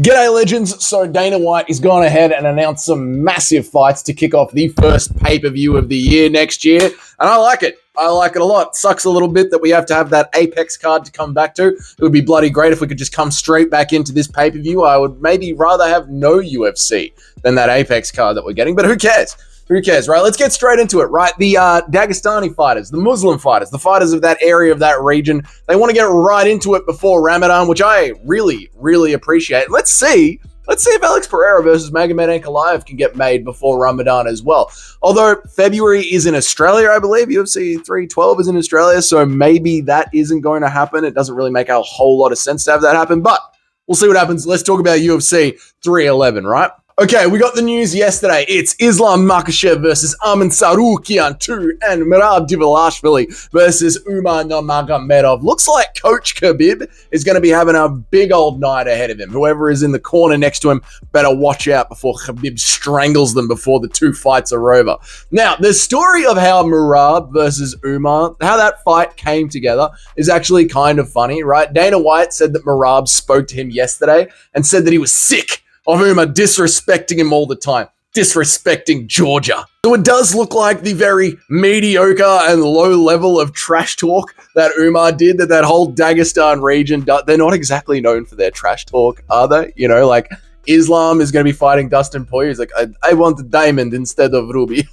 G'day legends, so Dana White has gone ahead and announced some massive fights to kick off the first pay-per-view of the year next year, and I like it. I like it a lot. Sucks a little bit that we have to have that Apex card to come back to. It would be bloody great if we could just come straight back into this pay-per-view. I would maybe rather have no UFC than that Apex card that we're getting, but who cares? Who cares, right? Let's get straight into it, right? The Dagestani fighters, the Muslim fighters, the fighters of that area of that region, they want to get right into it before Ramadan, which I really, really appreciate. Let's see if Alex Pereira versus Magomed Ankalaev can get made before Ramadan as well. Although February is in Australia, I believe. UFC 312 is in Australia, so maybe that isn't going to happen. It doesn't really make a whole lot of sense to have that happen, but we'll see what happens. Let's talk about UFC 311, right? Okay, we got the news yesterday. It's Islam Makhachev versus Tsarukyan 2 and Merab versus Umar Nurmagomedov. Looks like Coach Khabib is going to be having a big old night ahead of him. Whoever is in the corner next to him better watch out before Khabib strangles them before the two fights are over. Now, the story of how Merab versus Umar, how that fight came together is actually kind of funny, right? Dana White said that Merab spoke to him yesterday and said that he was sick of Umar disrespecting him all the time, disrespecting Georgia. So it does look like the very mediocre and low level of trash talk that Umar did, that whole Dagestan region, they're not exactly known for their trash talk, are they? You know, like Islam is going to be fighting Dustin Poirier. He's like, I want a diamond instead of ruby.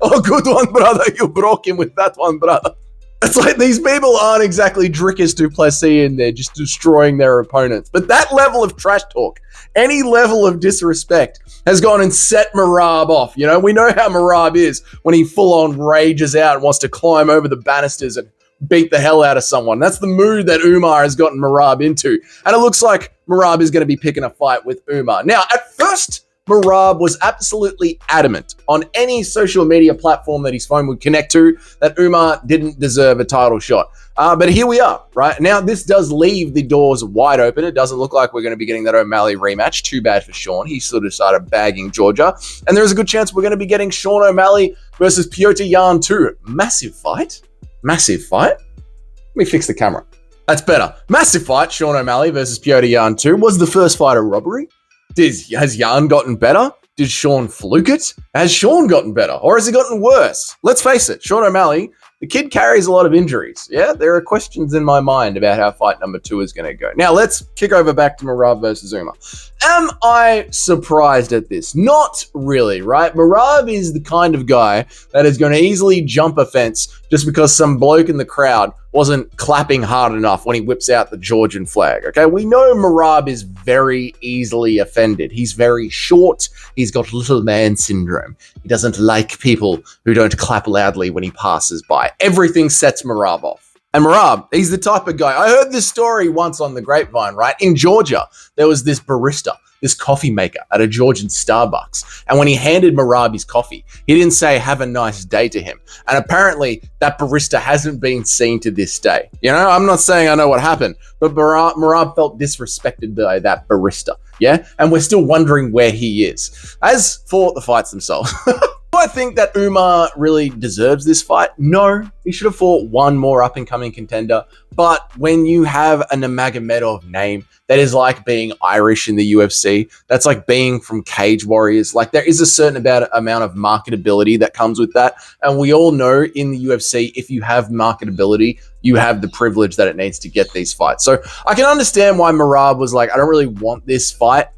Oh, good one, brother. You broke him with that one, brother. It's like these people aren't exactly Dricus Duplessis in there just destroying their opponents. But that level of trash talk, any level of disrespect, has gone and set Merab off. You know, we know how Merab is when he full-on rages out and wants to climb over the banisters and beat the hell out of someone. That's the mood that Umar has gotten Merab into. And it looks like Merab is going to be picking a fight with Umar. Now, at first, Merab was absolutely adamant on any social media platform that his phone would connect to that Umar didn't deserve a title shot. But here we are, right? Now, this does leave the doors wide open. It doesn't look like we're going to be getting that O'Malley rematch. Too bad for Sean. He sort of started bagging Georgia. And there's a good chance we're going to be getting Sean O'Malley versus Petr Yan too. Massive fight. Massive fight. Let me fix the camera. That's better. Massive fight. Sean O'Malley versus Petr Yan 2. Was the first fight a robbery? Has Yan gotten better? Did Sean fluke it? Has Sean gotten better? Or has he gotten worse? Let's face it, Sean O'Malley, the kid carries a lot of injuries. Yeah, there are questions in my mind about how fight number 2 is going to go. Now, let's kick over back to Merab versus Umar. Am I surprised at this? Not really, right? Merab is the kind of guy that is going to easily jump a fence just because some bloke in the crowd wasn't clapping hard enough when he whips out the Georgian flag, okay? We know Merab is very easily offended. He's very short. He's got little man syndrome. He doesn't like people who don't clap loudly when he passes by. Everything sets Merab off. And Merab, he's the type of guy. I heard this story once on the grapevine, right? In Georgia, there was this barista, this coffee maker at a Georgian Starbucks. And when he handed Merab his coffee, he didn't say, have a nice day to him. And apparently that barista hasn't been seen to this day. You know, I'm not saying I know what happened, but Merab felt disrespected by that barista. Yeah. And we're still wondering where he is. As for the fights themselves, do I think that Umar really deserves this fight? No, he should have fought one more up-and-coming contender. But when you have a Nurmagomedov name, that is like being Irish in the UFC. That's like being from Cage Warriors. Like there is a certain amount of marketability that comes with that. And we all know in the UFC, if you have marketability, you have the privilege that it needs to get these fights. So I can understand why Merab was like, I don't really want this fight.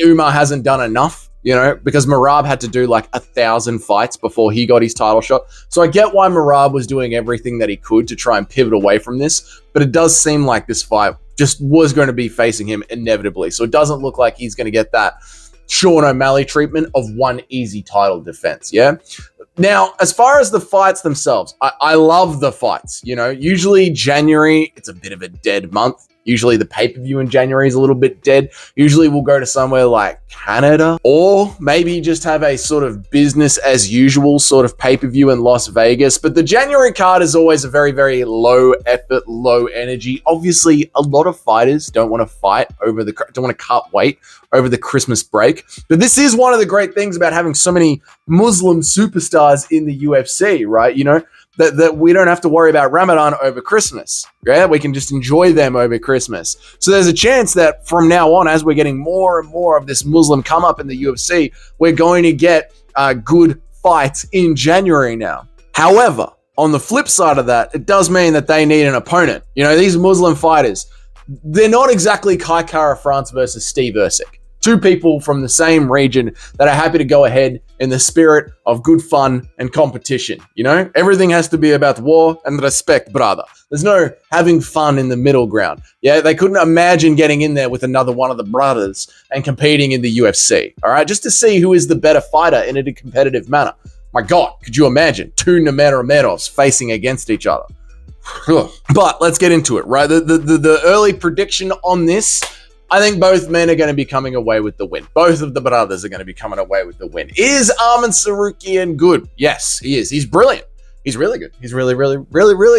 Umar hasn't done enough. You know, because Merab had to do like 1,000 fights before he got his title shot. So I get why Merab was doing everything that he could to try and pivot away from this. But it does seem like this fight just was going to be facing him inevitably. So it doesn't look like he's going to get that Sean O'Malley treatment of one easy title defense. Yeah. Now, as far as the fights themselves, I love the fights. You know, usually January, it's a bit of a dead month. Usually the pay-per-view in January is a little bit dead. Usually we'll go to somewhere like Canada or maybe just have a sort of business as usual sort of pay-per-view in Las Vegas. But the January card is always a very, very low effort, low energy. Obviously, a lot of fighters don't want to fight don't want to cut weight over the Christmas break. But this is one of the great things about having so many Muslim superstars in the UFC, right? You know, that we don't have to worry about Ramadan over Christmas. Yeah, we can just enjoy them over Christmas. So there's a chance that from now on, as we're getting more and more of this Muslim come up in the UFC, we're going to get good fights in January now. However, on the flip side of that, it does mean that they need an opponent. You know, these Muslim fighters, they're not exactly Kai Kara France versus Steve Ercik. Two people from the same region that are happy to go ahead in the spirit of good fun and competition. You know, everything has to be about war and respect, brother. There's no having fun in the middle ground. Yeah, they couldn't imagine getting in there with another one of the brothers and competing in the UFC. All right, just to see who is the better fighter in a competitive manner. My God, could you imagine two Nurmagomedovs facing against each other? But let's get into it, right? The early prediction on this, I think both men are going to be coming away with the win. Both of the brothers are going to be coming away with the win. Is Arman Tsarukyan good? Yes, he is. He's brilliant. He's really good. He's really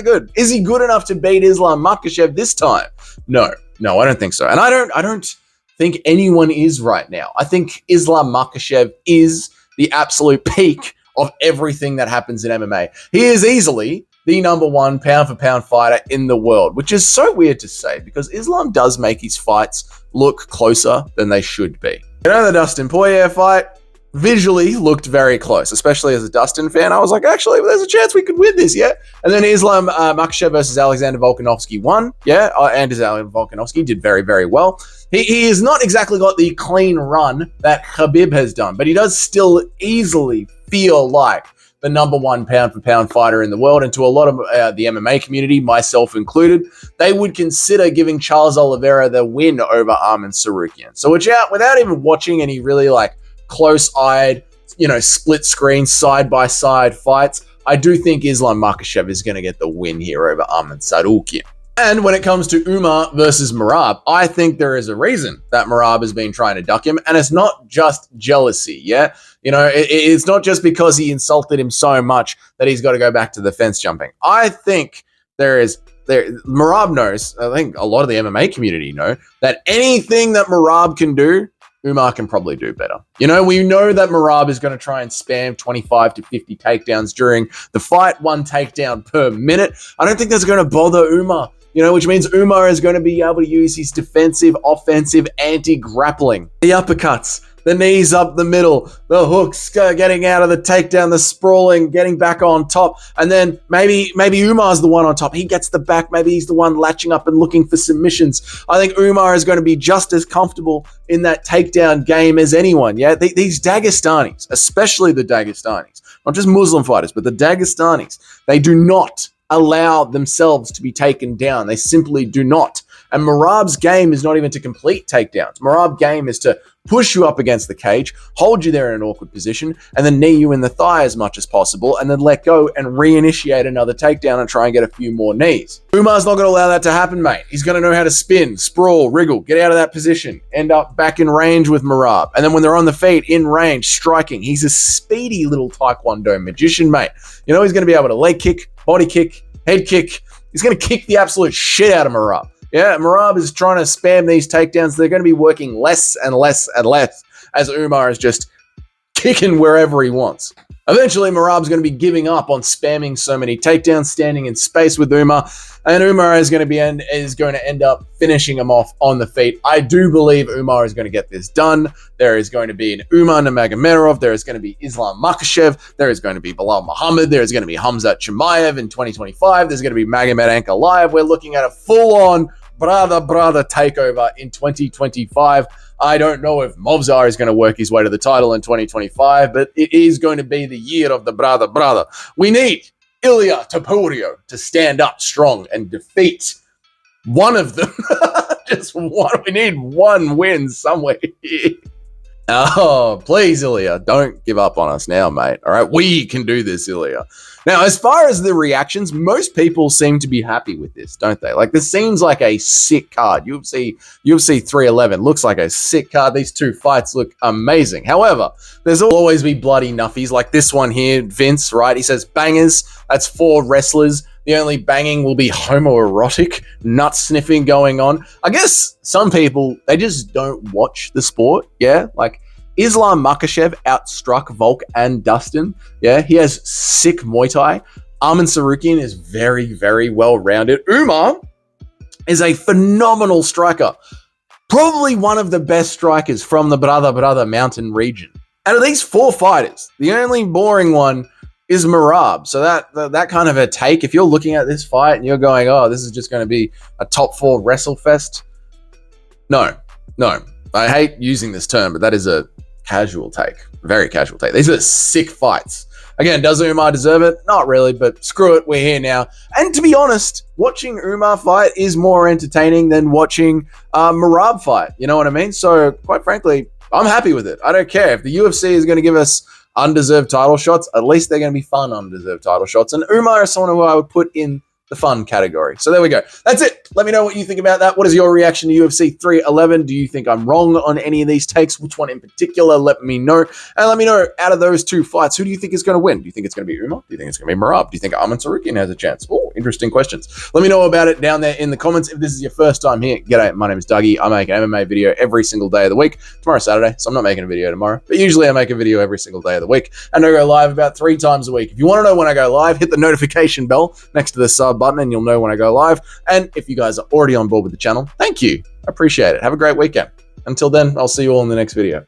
good. Is he good enough to beat Islam Makhachev this time? No, I don't think so. And I don't think anyone is right now. I think Islam Makhachev is the absolute peak of everything that happens in MMA. He is easily the number one pound-for-pound fighter in the world, which is so weird to say because Islam does make his fights look closer than they should be. You know, the Dustin Poirier fight visually looked very close, especially as a Dustin fan. I was like, actually, there's a chance we could win this, yeah? And then Islam Makhachev versus Alexander Volkanovski won, yeah? And Alexander Volkanovski did very well. He has not exactly got the clean run that Khabib has done, but he does still easily feel like the number one pound-for-pound fighter in the world. And to a lot of the MMA community, myself included, they would consider giving Charles Oliveira the win over Arman Tsarukyan. So without even watching any really like close-eyed, you know, split-screen, side-by-side fights, I do think Islam Makhachev is going to get the win here over Arman Tsarukyan. And when it comes to Umar versus Merab, I think there is a reason that Merab has been trying to duck him, and it's not just jealousy, yeah? You know, it's not just because he insulted him so much that he's got to go back to the fence jumping. I think Merab knows, I think a lot of the MMA community know, that anything that Merab can do, Umar can probably do better. You know, we know that Merab is going to try and spam 25 to 50 takedowns during the fight, one takedown per minute. I don't think that's going to bother Umar. You know, which means Umar is going to be able to use his defensive, offensive, anti-grappling. The uppercuts, the knees up the middle, the hooks getting out of the takedown, the sprawling, getting back on top. And then maybe Umar's the one on top. He gets the back. Maybe he's the one latching up and looking for submissions. I think Umar is going to be just as comfortable in that takedown game as anyone. Yeah, these Dagestanis, especially the Dagestanis, not just Muslim fighters, but the Dagestanis, they do not allow themselves to be taken down. They simply do not. And Merab's game is not even to complete takedowns. Merab's game is to push you up against the cage, hold you there in an awkward position, and then knee you in the thigh as much as possible, and then let go and reinitiate another takedown and try and get a few more knees. Umar's not going to allow that to happen, mate. He's going to know how to spin, sprawl, wriggle, get out of that position, end up back in range with Merab. And then when they're on the feet, in range, striking. He's a speedy little Taekwondo magician, mate. You know, he's going to be able to leg kick, body kick, head kick. He's going to kick the absolute shit out of Merab. Yeah, Merab is trying to spam these takedowns. They're going to be working less and less and less as Umar is just kicking wherever he wants. Eventually, Merab's going to be giving up on spamming so many takedowns, standing in space with Umar, and Umar is going to end up finishing him off on the feet. I do believe Umar is going to get this done. There is going to be an Umar Nurmagomedov. There is going to be Islam Makhachev. There is going to be Bilal Muhammad. There is going to be Khamzat Chimaev in 2025. There's going to be Magomed Ankalaev. We're looking at a full-on brother takeover in 2025. I don't know if Movzar is going to work his way to the title in 2025, but it is going to be the year of the brother. We need Ilia Topuria to stand up strong and defeat one of them. Just one. We need one win somewhere here. Oh, please, Ilia, don't give up on us now, mate. All right, we can do this, Ilia. Now, as far as the reactions, most people seem to be happy with this, don't they? Like, this seems like a sick card. UFC 311 looks like a sick card. These two fights look amazing. However, there's always be bloody nuffies like this one here, Vince, right? He says bangers. That's 4 wrestlers. The only banging will be homoerotic, nut sniffing going on. I guess some people, they just don't watch the sport, yeah? Like, Islam Makhachev outstruck Volk and Dustin, yeah? He has sick Muay Thai. Arman Tsarukyan is very, very well-rounded. Umar is a phenomenal striker. Probably one of the best strikers from the Brother mountain region. Out of these 4 fighters, the only boring one is Merab. So that kind of a take, if you're looking at this fight and you're going, oh, this is just going to be a top 4 wrestle fest. No. I hate using this term, but that is a casual take. Very casual take. These are sick fights. Again, does Umar deserve it? Not really, but screw it. We're here now. And to be honest, watching Umar fight is more entertaining than watching Merab fight. You know what I mean? So quite frankly, I'm happy with it. I don't care. If the UFC is going to give us undeserved title shots, at least they're going to be fun undeserved title shots. And Umar is someone who I would put in the fun category. So there we go. That's it. Let me know what you think about that. What is your reaction to UFC 311? Do you think I'm wrong on any of these takes? Which one in particular? Let me know. And let me know, out of those 2 fights, who do you think is going to win? Do you think it's going to be Umar? Do you think it's going to be Merab? Do you think Arman Tsarukyan has a chance? Oh, interesting questions. Let me know about it down there in the comments. If this is your first time here, g'day, my name is Dougie. I make an MMA video every single day of the week. Tomorrow's Saturday, so I'm not making a video tomorrow. But usually I make a video every single day of the week. And I go live about 3 times a week. If you want to know when I go live, hit the notification bell next to the sub button and you'll know when I go live. And if you guys are already on board with the channel, thank you. I appreciate it. Have a great weekend. Until then, I'll see you all in the next video.